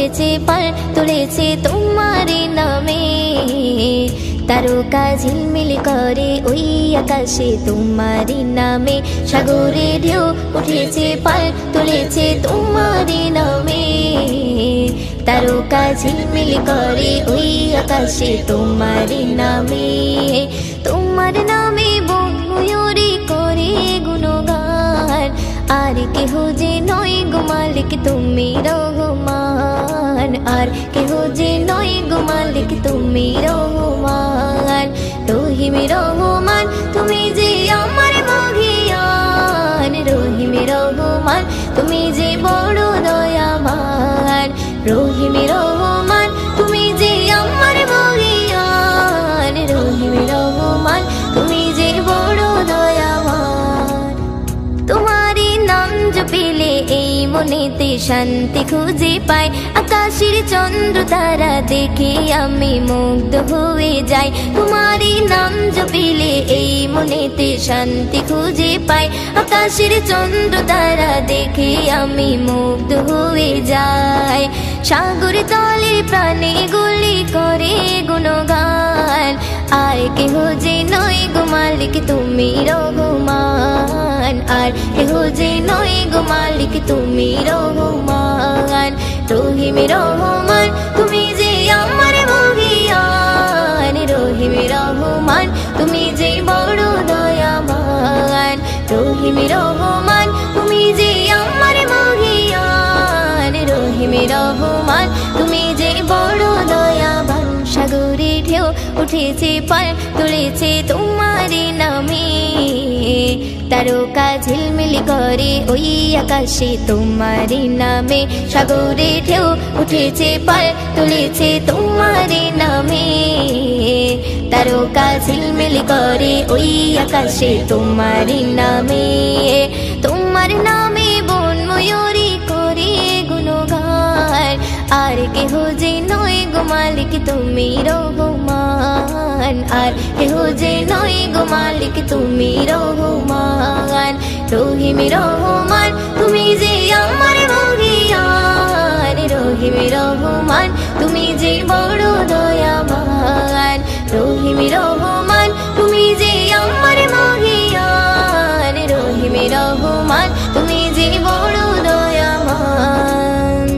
উঠেছে পাল তুলেছে তোমারি নামে। তারকা ঝিলমিল করে ওই আকাশে তোমারি নামে, সাগরে ঢেউ উঠেছে পাল তুলেছে তোমারি নামে। তারকা ঝিলমিল করে ওই আকাশে তোমারি নামে। তোমার নামে বন ময়ূরী করে গুণগান, আর কেহ যে নয় গো মালিক তুমি রহমান, আর কেহ যে নয় গো মালিক তুমি রহমান। রহিম রহমান তুমি যে আমার মহিয়ান, রহিম রহমান তুমি যে বড় দয়াবান। রহিম রহমান তুমি যে আমার মহিয়ান, রহিম রহমান তুমি যে বড় দয়াবান। তোমারি নাম জপিলে এই মনেতে শান্তি খুঁজে পাই, আকাশের চন্দ্র তারা দেখে আমি মুগ্ধ হয়ে যাই। তোমারি নাম জপিলে এই মনেতে শান্তি খুঁজে পাই, আকাশের চন্দ্র তারা দেখে আমি মুগ্ধ হয়ে যাই। সাগর তলে প্রাণে গুলি করে গুণগান, আর কেহ যে নয় গো মালিক তুমি রহমান, আর কেহ যে নয় গো মালিক তুমি রহমান। রহিম রহমান তুমি যে আমার মহিয়ান, রহিম রহমান তুমি যে বড় দয়াবান। রহিম রহমান তুমি যে আমার মহিয়ান, রহিম রহমান তুমি যে বড় দয়াবান। সাগরে ঢেউ উঠেছে পাল তুলেছে তোমারি নামে, তারকা ঝিলমিল করে ওই আকাশে তোমারি নামে। সাগরে ঢেউ উঠেছে পাল তুলেছে তোমারি নামে, তারকা ঝিলমিল করে ওই আকাশে তোমারি নামে। তোমার নামে বন ময়ূরী করে গুণগান, আর কেহ যে নয় গো মালিক তুমি রহমান, আর কেহ যে নয় গো মালিক তুমি রহমান। রহিম রহমান তুমি যে আমার মহিয়ান, রহিম রহমান তুমি যে বড় দয়াবান। রহিম রহমান তুমি যে আমার মহিয়ান, রহিম রহমান তুমি যে বড় দয়াবান।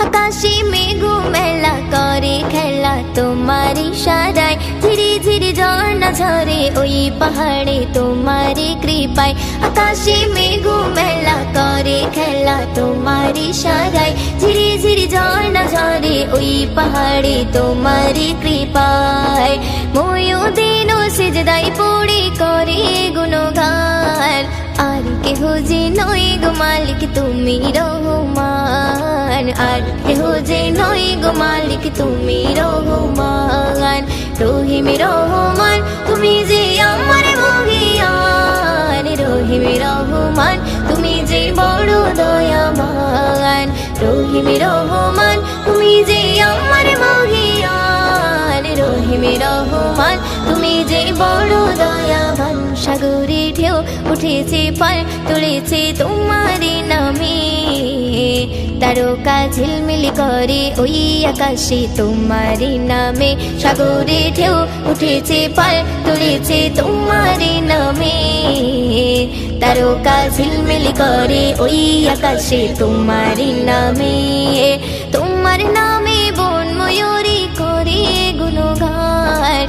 আকাশে মেঘ মেলা করে খেলা তোমারি সারায়, ধীরে ধীরে ঝর্ণা ঝরে ওই পাহাড়ে তোমারি কৃপায়। আকাশে মেঘ মেলা করে খেলা তোমারি সারায়, ধীরে ধীরে ঝর্ণা ঝরে ওই পাহাড়ে তোমারি কৃপায়। ময়ূদিন সিজদায় পড়ে করে গুণগান, আর কেহ যে নয় গো মালিক তুমি রহমান, আর কেহ যে নয় গো মালিক তুমি রহমান। রহিম রহমান তুমি যে আমার মহিয়ান, রহিম রহমান তুমি যে বড় দয়াবান। রহিম রহমান তুমি যে আমার মহিয়ান, রহিম রহমান তুমি যে বড় দয়াবান। সাগরে ঢেউ উঠেছে পাল তুলেছে তোমারি নামে, তারকা ঝিলমিল করে ওই আকাশে তোমারি নামে। সাগরে ঢেউ উঠেছে পাল তুলেছে তোমারি নামে, তারকা ঝিলমিল করে ওই আকাশে তোমারি নামে। তোমার নামে বন ময়ূরী করে গুণগান,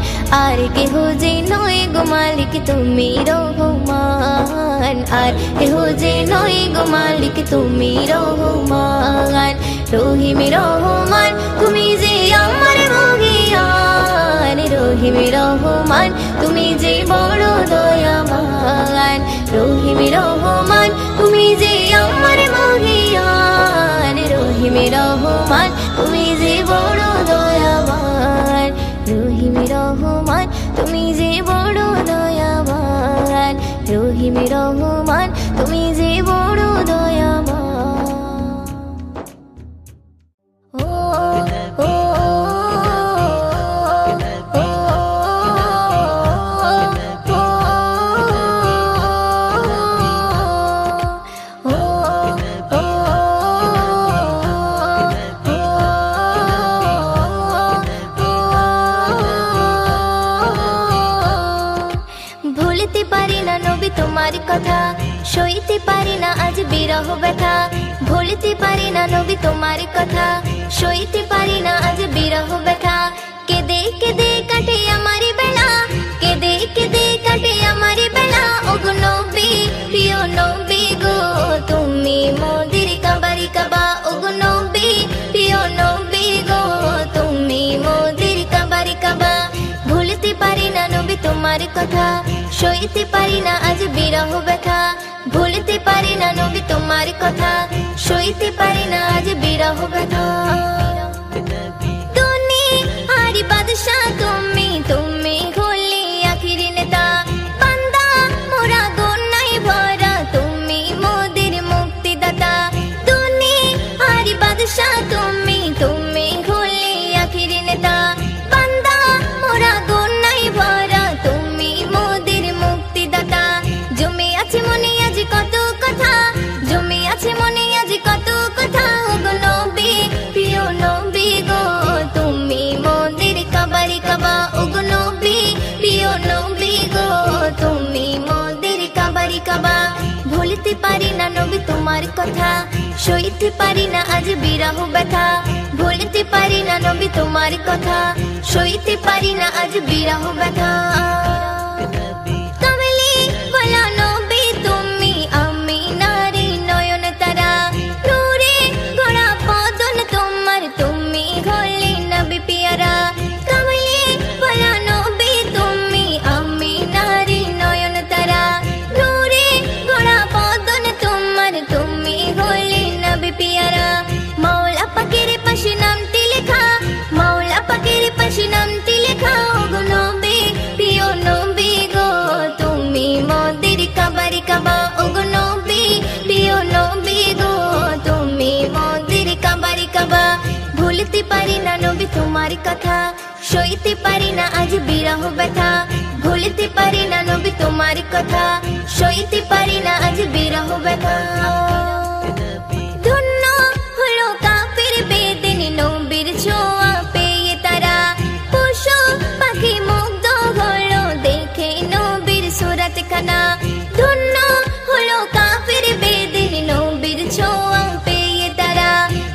আর কেহ যে নয় গো মালিক তুমি রহমান, আর কেহ যে নয় গো মালিক তুমি রহমান। রহিম রহমান তুমি যে আমার মহিয়ান, রহিম রহমান তুমি যে বড় দয়াবান। রহিম রহমান তুমি যে আমার মহিয়ান, রহিম রহমান তুমি যে বড় দয়াবান। রহিম রহমান তুমি যে বড় দয়াবান, রহিম রহমান তুমি যে বড় দয়াবান। নবী তোমার কথা, সইতে পারি না আজ বিরহ ব্যথা। ভুলতে পারি না নবী তোমার কথা, সইতে পারি না আজ বিরহ ব্যথা। কেঁদে কেঁদে কাটে আমার বেলা, কেঁদে কেঁদে কাটে আমার বেলা। ওগো নবী প্রিয় নবী গো, তুমি মোদের কাবারি কাবা। ওগো নবী প্রিয় নবী গো, তুমি মোদের কাবারি কাবা। ভুলতে পারি না নবী তোমার কথা, সইতে পারি না আজ বিরহ ব্যথা। ভুলতে পারি না নবী তোমার কথা, সইতে পারি না আজ বিরহ ব্যথা। দুনিয়ার বাদশা তুমি, তুমি হলে আখির নেতা। বান্দা মোরা গুনাহে ভরা, তুমি মোদের মুক্তিদাতা। দুনিয়ার বাদশা তুমি, তুমি হলে আখির নেতা। বান্দা মোরা গুনাহে ভরা, তুমি মোদের মুক্তিদাতা। জমে আছে মনে আজ কত কথা, জমে আছে মনে আজ কত কথা। ওগো নবী প্রিয় নবী গো, তুমি মোদের কাবারি কাবা। ওগো নবী প্রিয় নবী গো, তুমি মোদের কাবারি কাবা। ভুলতে পারি না নবী তোমার কথা, সইতে পারি না আজ বিরহ ব্যথা। ভুলতে পারি না নবী তোমার কথা, সইতে পারি না আজ বিরহ ব্যথা। কামলি বলা নবী তুমি, আমি নারী নয়ন তারা। নূরে গড়া বদন তোমার, তুমি হলে নবী পিয়ারা। কামলি বলা নবী তুমি, আমি নারী নয়ন তারা। নূরে গড়া বদন তোমার, তুমি হলে নবী পিয়ারা। মাওলা পাকের পাশে নামটি লেখা, মাওলা পাকের পাশে নামটি লেখা। ওগো নবী প্রিয় নবী গো, তুমি মোদের কাবারি কাবা। ওগো নবী প্রিয় নবী গো, তুমি মোদের কাবারি কাবা। ভুলতে পারি না নবী তোমার কথা, সইতে পারি না আজ বিরহ ব্যথা। ভুলতে পারি না নবী তোমার কথা, সইতে পারি না আজ বিরহ ব্যথা। ধন্য হলো কাফির বেদিন নবীর ছোঁয়া পেয়ে তারা। পশু পাখি মুগ্ধ হলো দেখে নবীর সুরাত খানা। ধন্য হলো কাফির বেদিন নবীর ছোঁয়া পেয়ে তারা।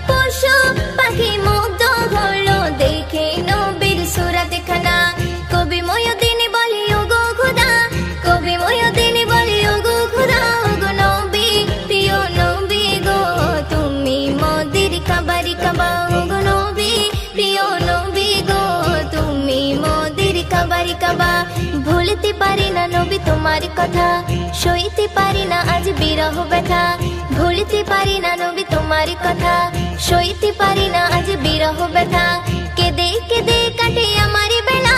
পশু পাখি মুগ্ধ হলো দেখে নবীর সুরাত খানা। কবি ময়দিন বলি ওগো খোদা, কবি ময়দিন বলি ওগো খোদা। ওগো নবী প্রিয় নবী গো, তুমি মোদের কাবারি কাবা। ওগো নবী প্রিয় নবী গো, তুমি মোদের কাবারি কাবা। ভুলতে পারি না নবী তোমার কথা, সইতে পারি না আজ বিরহ ব্যথা। ভুলতে পারি না নবী তোমার কথা, সইতে পারি না আজ বিরহ ব্যথা। কেঁদে কেঁদে কাটে আমার বেলা,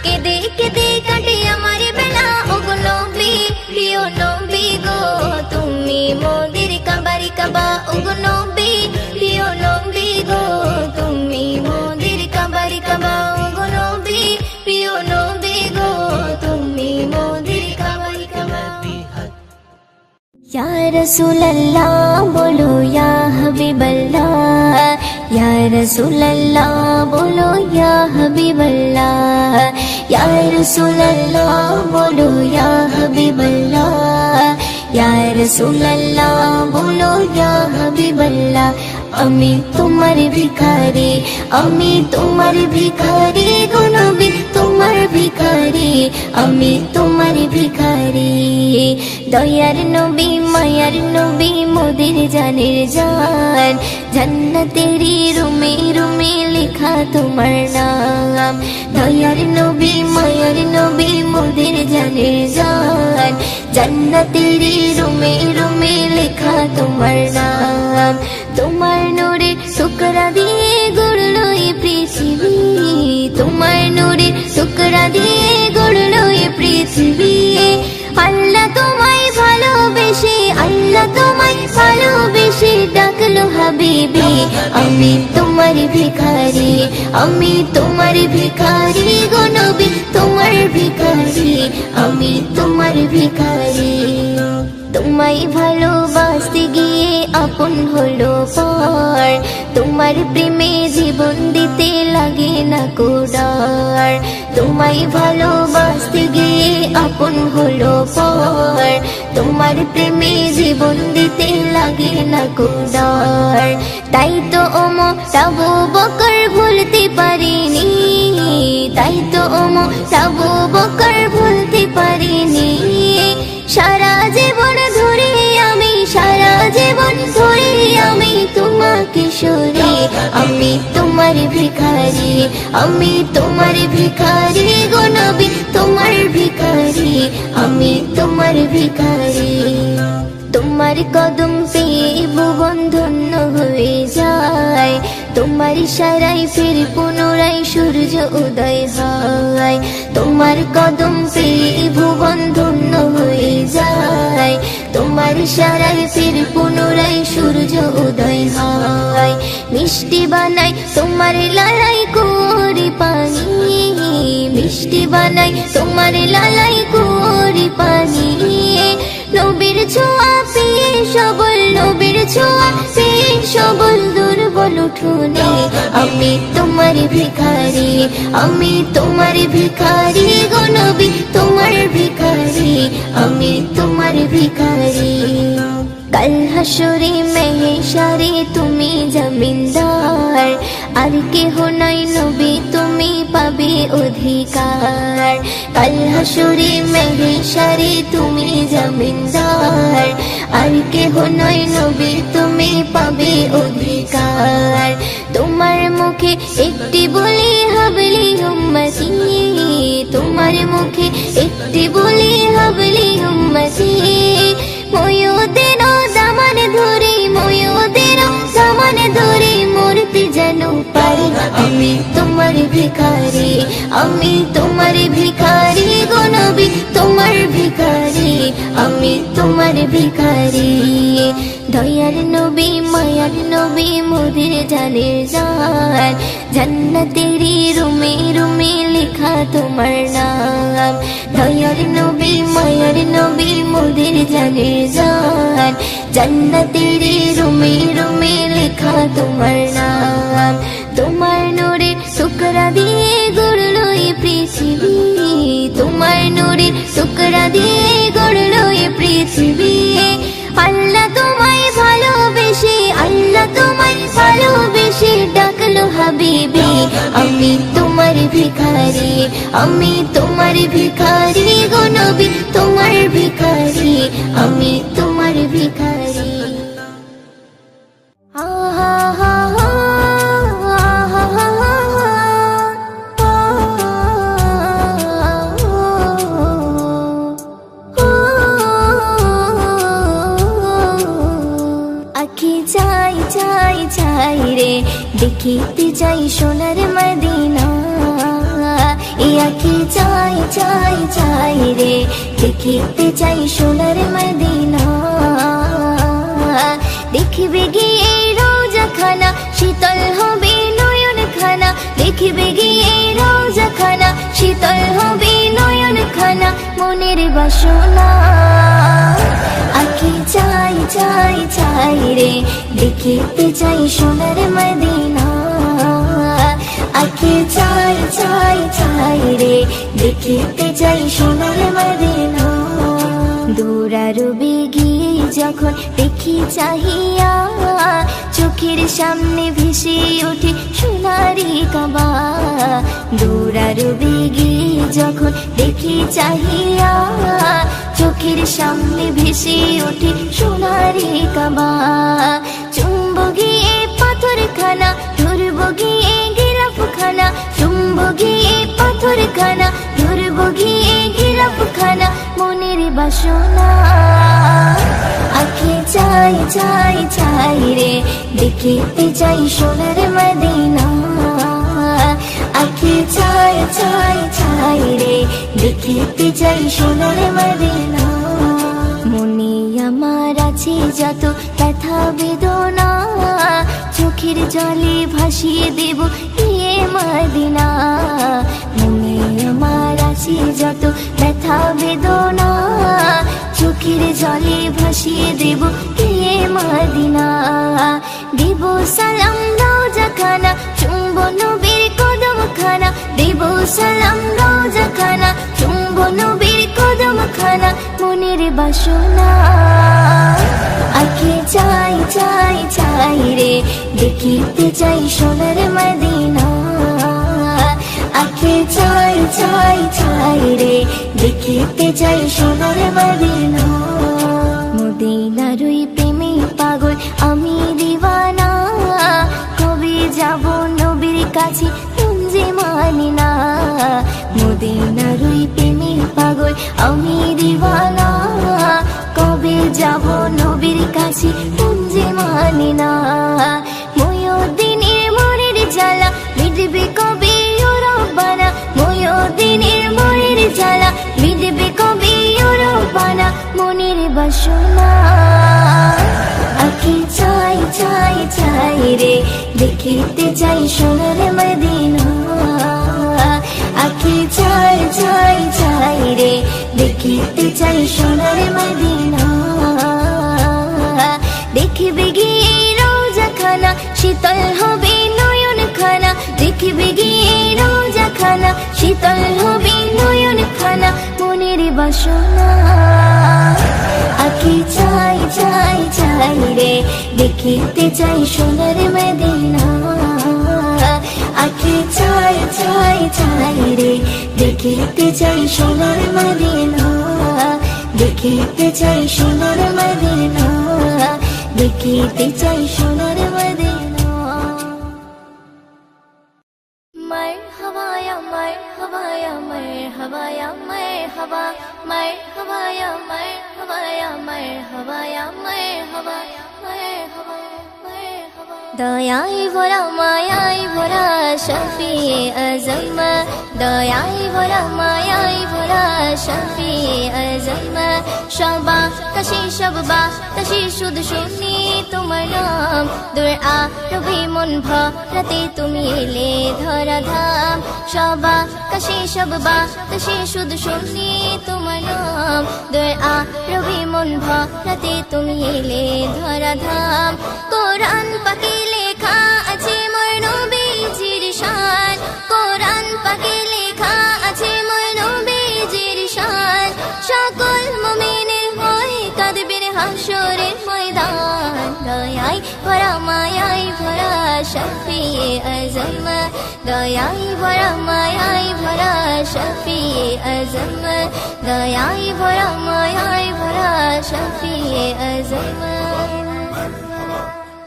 কেঁদে কেঁদে কাটে আমার বেলা। ওগো নবী প্রিয় নবী গো, তুমি মোদের কাবারি কাবা। ওগো নবী প্রিয় নবী গো, তুমি মোদের কাবারি কাবা। ওগো নবী প্রিয় নবী গো, তুমি মোদের কাবারি কাবা। या रसूल अल्लाह बोलो या हबीब अल्लाह, या रसूल अल्लाह बोलो या हबीब अल्लाह, या रसूल अल्लाह बोलो या हबीब अल्लाह, या रसूल अल्लाह बोलो या हबीब अल्लाह। আমি তোমার ভিখারি, আমি তোমার ভিখারি গো নবী তোমার ভিখারি, আমি তোমার ভিখারি। দয়ার নবী মায়ার নবী মোদের জানের জান, জান্নাতেরি রুমে রুমে লেখা তোমার নাম। দয়ার নবী মায়ার নবী মোদের জানের জান, জান্নাতেরি রুমে রুমে লেখা তোমার নাম। তোমার নূরে টুকরা দিয়ে গড়লো এই পৃথিবী, তোমার নূরে টুকরা দিয়ে গড়লো এই পৃথিবী। আল্লাহ তোমায় ভালোবেসে, আল্লাহ তোমায় ভালোবেসে ডাকলো হাবিবি। আমি তোমার ভিখারি, আমি তোমার ভিখারি গো নবী তোমার ভিখারি, আমি তোমার ভিখারি। তোমায় ভালোবাসতে গিয়ে আপন হলো পর, তোমার প্রেমে জীবন দিতে লাগে না কোডার। তোমায় ভালোবাসতে গিয়ে আপন হলো পর, তোমার প্রেমে জীবন দিতে লাগে না কোদার। তাই তো ওমর আবু বকর ভুলতে পারিনি, তাই তো ওমর আবু বকর ভুলতে পারিনি। সারা জীবন ধরে আমি, সারা জীবন ধরে আমি তোমাকে সরে, আমি তোমার ভিখারি, আমি তোমার ভিখারি গো নবী, তোমার ভিখারি, আমি তোমার ভিখারি। তোমার কদম পেয়ে ভুবন ধন্য হয়ে যায়, তোমার ইশারায় ফের পুনরায় সূর্য উদয় হয়। তোমার কদম পেয়ে ভুবন ধন্য হয়ে যায়, তোমার ইশারায় ফের পুনরায় সূর্য উদয় হয়। মিষ্টি বানাই তোমার লালাই করি পানি, মিষ্টি বানাই তোমার লালাই করি পানি। নবীর ছোঁয়া পেয়ে সবল, নবীর ছোঁয়া পেয়ে সবল দুর্বল উঠোনে, আমি তোমার ভিখারি, আমি তোমার ভিখারি গো নবী, তোমার ভিখারি, আমি তোমার ভিখারি। কাল হাসরে মেহেশারে তুমি জমিনদার, আর কেহ নাই নবী তুমি পাবে অধিকার। কাল হাসরে মেহেশারে তুমি জমিনদার, আর কেহ নাই নবী তুমি পাবে অধিকার। তোমার মুখে একটি বলি হাবলি উম্মতি, তোমার মুখে একটি বলি হাবলি উম্মতি। ময়ূদের দামান ধরে, ময়ূদের দামান ধরে মরতে যেন পারি, আমি তোমার ভিখারি, আমি তোমার ভিখারি গো নবী, তোমার ভিখারি, আমি তোমার ভিখারি। দয়ার নবী মায়ার নবী মোদের জানের জান, জান্নাতেরি রুমে রুমে লেখা তোমার নাম। দয়ার নবী মায়ার নবী মোদের জানের জান, জান্নাতেরি রুমে রুমে লেখা তোমার নাম। তোমার নূরের টুকরা দিয়ে গড়লো এই পৃথিবী, তোমার নূরের টুকরা দিয়ে গড়লো এই পৃথিবী। আল্লাহ তোমায় ভালোবেসে, আল্লাহ তোমায় ভালোবেসে ডাকলো হাবিবি, আমি তোমার ভিখারি, আমি তোমার ভিখারি গো নবী, তোমার ভিখারি, আমি তোমার ভিখারি। আহা হা হা চাই রে দেখিতে যাই সোনার মদিনা, এই আঁখি চাই চাই চাই রে দেখিতে যাই সোনার মদিনা। দেখিবে গিয়ে রোজা খানা শীতল হবে নয়ন খানা, দেখিবে গিয়ে রোজা খানা শীতল হবে নয়ন খানা। মনের বাসনা আঁখি চাই চাই চাই রে দেখিতে চাই সোনার মদিনা, আঁখি চাই চাই চাই রে দেখিতে চাই সোনার মদিনা। দৌড়ারবে গিয়ে যখন দেখি চাহিয়া, চোখের সামনে ভেসে ওঠে সোনারি কাবা। দৌড়ারবে গিয়ে যখন দেখি চাহিয়া, চোখের সামনে ভেসে ওঠে সোনারি কাবা। চুম্ব গিয়ে পাথর খানা, ধরব গিয়ে গিলাফ খানা, চুম্ব গিয়ে পাথর খানা, ধরব গিয়ে গিলাফ খানা। মনের বাসনা আঁখি চাই চাই চাই রে দেখিতে চাই সোনার মদিনা, আঁখি চাই চাই চাই রে দেখিতে চাই সোনার মদিনা। মনে আমার আছে যত ব্যথা বেদনা, চোখের জলে ভাসিয়ে দেব এ মদিনা। মনে আমার আছে যত ব্যথা বেদনা, চোখের জলে ভাসিয়ে দেব এ মদিনা। দেব সালাম রোজা খানা, চুম্ব নবীর কদম খানা, দেব সালাম রোজা খানা, চুম্ব নবীর কদম খানা, মনের বাসনা আঁখি চাই চাই চাই রে, দেখিতে চাই সোনার মদিনা। আঁখি চাই চাই চাই রে, দেখিতে চাই সোনার মদিনা। মদিনারই প্রেমে পাগল আমি দিওয়ানা, কবে যাব নবীর কাছে যে মানি না। মদিনারই প্রেমে পাগল আমি দিওয়ানা, কবে যাব নবীর কাছে যে মানি না। ময়ূরদিনের মনের জ্বালা মিটবে কবে ও রব্বানা, ময়ূরদিনের মনের জ্বালা মিটবে কবে ও রব্বানা, মনের বাসনা আঁখি চাই চাই চাই রে, দেখিতে চাই সোনার মদিনা। আঁখি চাই চাই চাই রে, দেখিতে চাই সোনার মদিনা। দেখবে গিয়ে রোজা খানা, শীতল হবে নয়ন খানা, দেখবে গিয়ে রোজা খানা, শীতল হবে নয়ন খানা, মনের বাসনা আঁখি চাই চাই চাই রে, দেখিতে চাই সোনার মদিনা। আঁখি চাই চাই চাই রে, দেখিতে চাই সোনার মদিনা। দেখিতে চাই সোনার মদিনা, দেখিতে চাই সোনার মদিনা। মারহাবা ইয়া মারহাবা ইয়া মারহাবা ইয়া মারহাবা, মারহাবা ইয়া মারহাবা ইয়া মারহাবা ইয়া মারহাবা, মারহাবা মারহাবা। দয়ায় ভরা মায়ায় ভরা শফিয়ে আজম, দয়ায় ভরা মায়ায় ভরা শফিয়ে আজম। সবা কাশি সববা কাশি শুধু শুনি তোমার নাম, দূর আরবে মন ভরাতে তুমি এলে ধরা ধাম। সবা কাশি সববা কাশি শুধু শুনি তোমার নাম, দূর আরবে মন ভরাতে তুমি এলে ধরা ধাম। কোরআন পাকে লেখা আছে মোর নবীজির শান, কোরআন পাকে লেখা আছে মোর নবীজির শান। সকল মুমিনের হয়ে কাঁদবে হাসরের ময়দান, দয়ায় ভরা মায়ায় ভরা শফিয়ে আজম, দয়ায় ভরা মায়ায় ভরা শফিয়ে আজম, দয়ায় ভরা মায়ায় ভরা শফিয়ে আজম।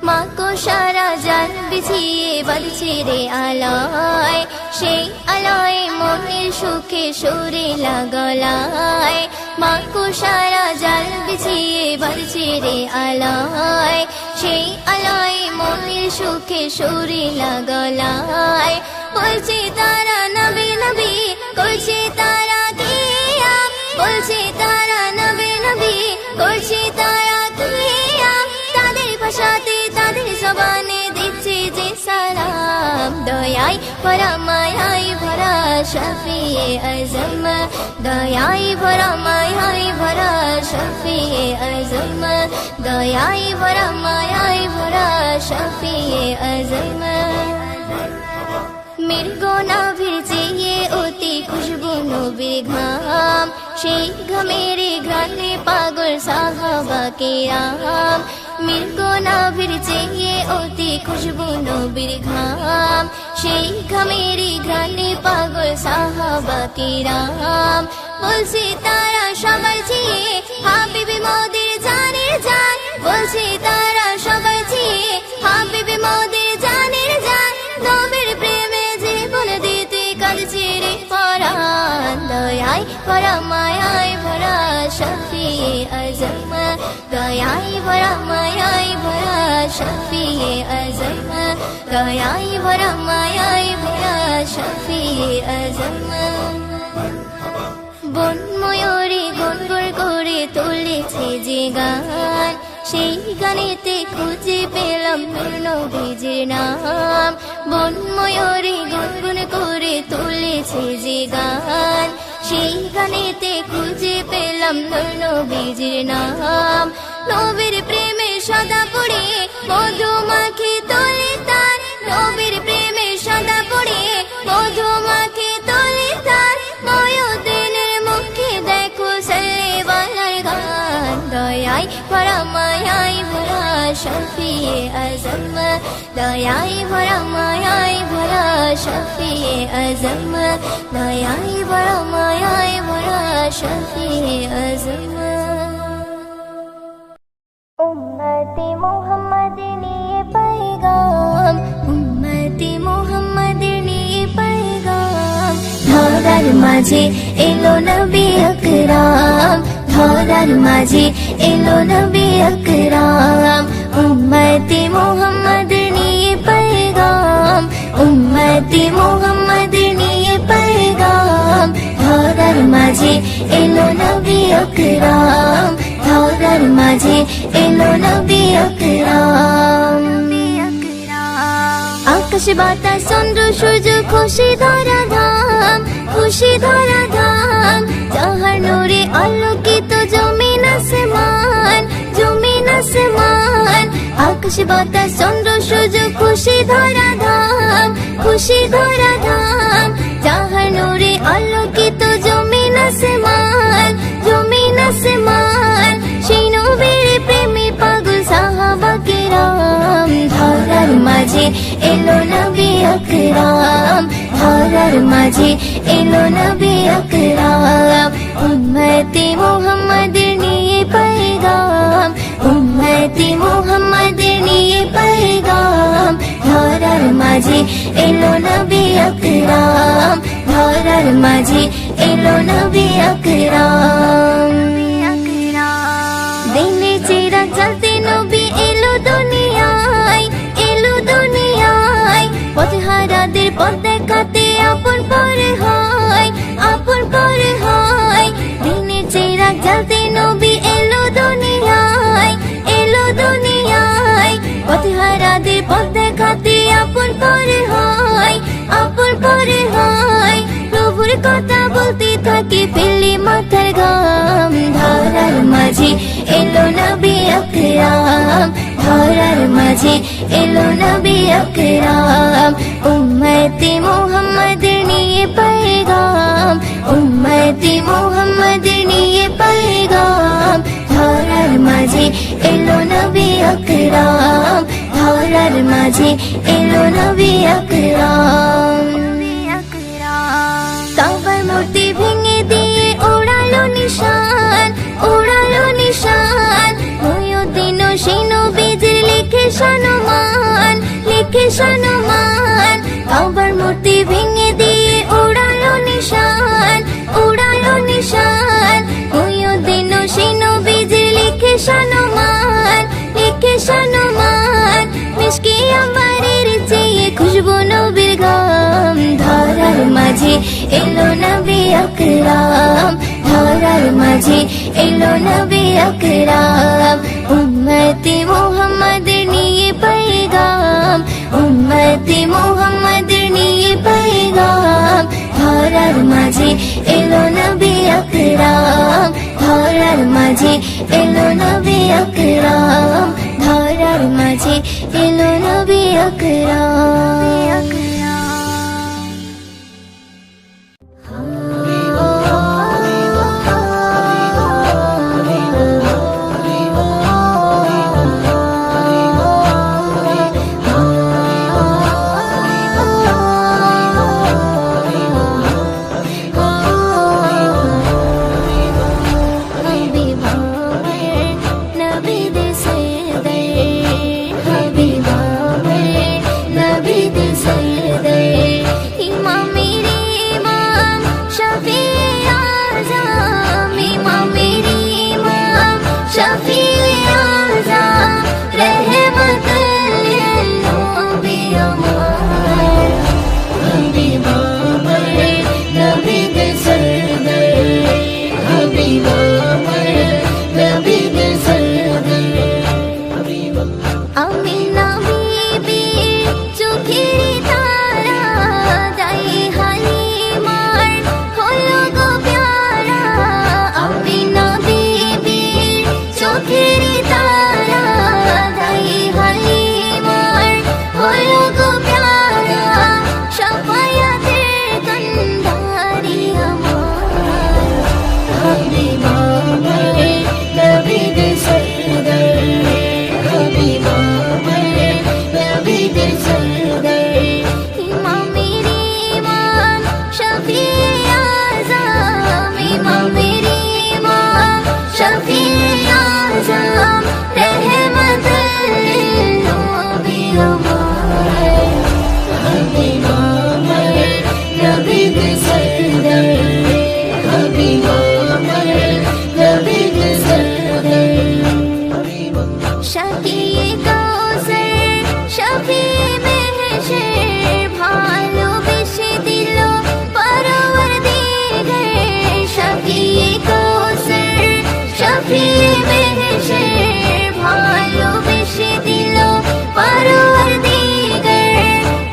মাকো সারা জান বিছিয়ে বাঁধছে রে আলোয়, সেই আলোয় মনের সুখে সুরে লাগলায়। মাকো সারা জাল বিছিয়ে বাঁধছে রে আলোয়, সেই আলোয় মনের সুখে সুরে লাগলায়। বলছে তারা নবী নবী, করছে তারা কিয়াম, বলছে তারা নবী নবী, করছে তারা কিয়াম। তাদের ভাষাতে তাদের জবানে দিচ্ছে যে সালাম, দয়ায় ভরা মায়ায় ভরা শফিয়ে আজম, দয়ায় ভরা মায়ায় ভরা শফিয়ে আজম, দয়ায় ভরা মায়ায় ভরা শফিয়ে আজম। মৃগো নাভির চেয়ে অতি খুশবু নবীর ঘাম, সেই ঘামের ঘ্রাণে পাগল সাহাবা কেরাম। মৃগো নাভির চেয়ে অতি খুশবু নবীর ঘাম, সেই ঘামের ঘ্রাণে পাগল সাহাবা কেরাম। বলছে তারা সবার চেয়ে হাবিবে মোদের জানের জান, বলছে তারা সবার চেয়ে হাবিবে মোদের জানের জান। নবীর প্রেমে জীবন দিতে কাঁদছে রে পরাণ, দয়ায় ভরা মায়ায় ভরা শফিয়ে আজম, দয়ায় ভরা মায়ায় ভরা শফিয়ে আজম, দয়ায় ভরা মায়ায় ভরা শফিয়ে আজম। বন ময়ূরী গুনগুন করে তুলেছে যে গান, সেই গানেতে খুঁজে পেলাম নূর নবীজির নাম। বন ময়ূরী গুনগুন করে তুলেছে যে গান, সেই গানেতে খুঁজে পেলাম নূর নবীজির নাম। নবীর প্রেমে সদা পড়ে মধু মাখি তোলে তার, নবীর প্রেমে সদা পড়ে মধুমাখি তোলে তার ময়ূদিনের মুখে দেখো সাল্লেওয়ালার গান দয়াই ভরা মায়াই ভরা শফিয়ে আজম দয়াই ভরা মায়াই ভরা শফিয়ে আজম দয়াই ভরা মায়াই ভরা শফিয়ে আজম উম্মতি মুহাম্মাদের নিয়ে पैगाम উম্মতি মুহাম্মাদের নিয়ে पैगाम ধরার মাঝে এলো নবী আকরাম ধরার মাঝে এলো নবী আকরাম উম্মতি মুহাম্মাদের নিয়ে पैगाम উম্মতি মুহাম্মাদের নিয়ে पैगाम ধরার মাঝে এলো নবী আকরাম ধরার মাঝে এলো নবী আকরাম আকাশ বাতাস চন্দ্র সূর্য খুশি ধরা ধাম খুশি ধরা ধাম যাহার নূরে আলোকিত জমিন আসমান জমিন আসমান আকাশ বাতাস চন্দ্র সূর্য খুশি ধরা ধাম খুশি ধরা ধাম যাহার নূরে আলোকিত জমিন আসমান জমিন আসমান সেই নবীর প্রেমে পাগল সাহাবা কেরাম ধরার মাঝে এলো নবী আকরাম ধরার মাঝে এলো নবী আকরাম উম্মতি মুহাম্মাদের নিয়ে पैगाम উম্মতি মুহাম্মাদের নিয়ে पैगाम ধরার মাঝে এলো নবী আকরাম ধরার মাঝে এলো নবী আকরাম দিনে চিরাগ জ্বলতে নবী এলো দুনিয়ায় এলো দুনিয়ায় পথহারাদের পথ দেখাতে আপন পরে হয় আপন পরে হয় দিনে চিরাগ জ্বলতে নবী এলো দুনিয়ায় এলো দুনিয়ায় পথহারাদের পথ দেখাতে আপন পরে হয় আপন পরে হয় প্রভুর কথা বলতে থাকে ফেলে মাথার ঘাম ধরার মাঝে এলো নবী আকরাম ধরার মাঝে এলো নবী আকরাম উম্মতি মুহাম্মাদের নিয়ে पैगाम উম্মতি মুহাম্মাদের নিয়ে पैगाम ধরার মাঝে এলো নবী আকরাম ধরার মাঝে এলো নবী আকরাম কাবার মূর্তি ভেঙে দিয়ে ওড়ালো নিশান ওড়ালো নিশান ময়ূদিন সেই নবীজির লিখে সম্মান লিখে সম্মান কাবার মূর্তি ভেঙে দিয়ে ওড়ালো নিশান ওড়ালো নিশান ময়ূদিন সেই নবীজির লিখে সম্মান লিখে সম্মান মিশকে আম্বারের চেয়ে খুশবু নবীর গাম ধরার মাঝে এলো নবী আকরাম ধরার মাঝে এলো নবী আকরাম উম্মতি মুহাম্মাদের নিয়ে पैगाम উম্মতি মুহাম্মাদের নিয়ে पैगाम ধরার মাঝে এলো নবী আকরাম ধরার মাঝে এলো নবী আকরাম ধরার মাঝে এলো নবী আকরাম Say শাকিয়ে কাউসার শাফিয়ে মেহশর ভালোবেসে দিল পরওয়ারদিগার শাকিয়ে কাউসার শাফিয়ে মেহশর ভালোবেসে দিল পরওয়ারদিগার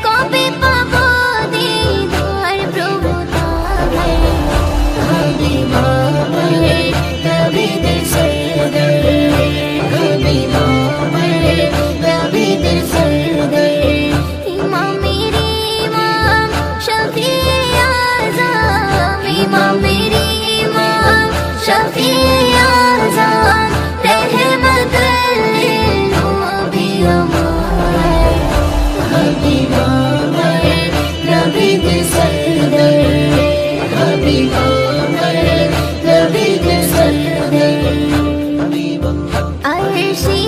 কবে পাবো দিদার প্রভু তার হাবিবা নবী দের সরদার হাবিবা নবী দের সরদার ইমামের ইমাম শফিয়ে আযম ইমামের ইমাম শফিয়ে আযম রহমতুল লিল আলামিন হাবিবা নবী দের সরদার হাবিবা নবী দের সরদার আরশি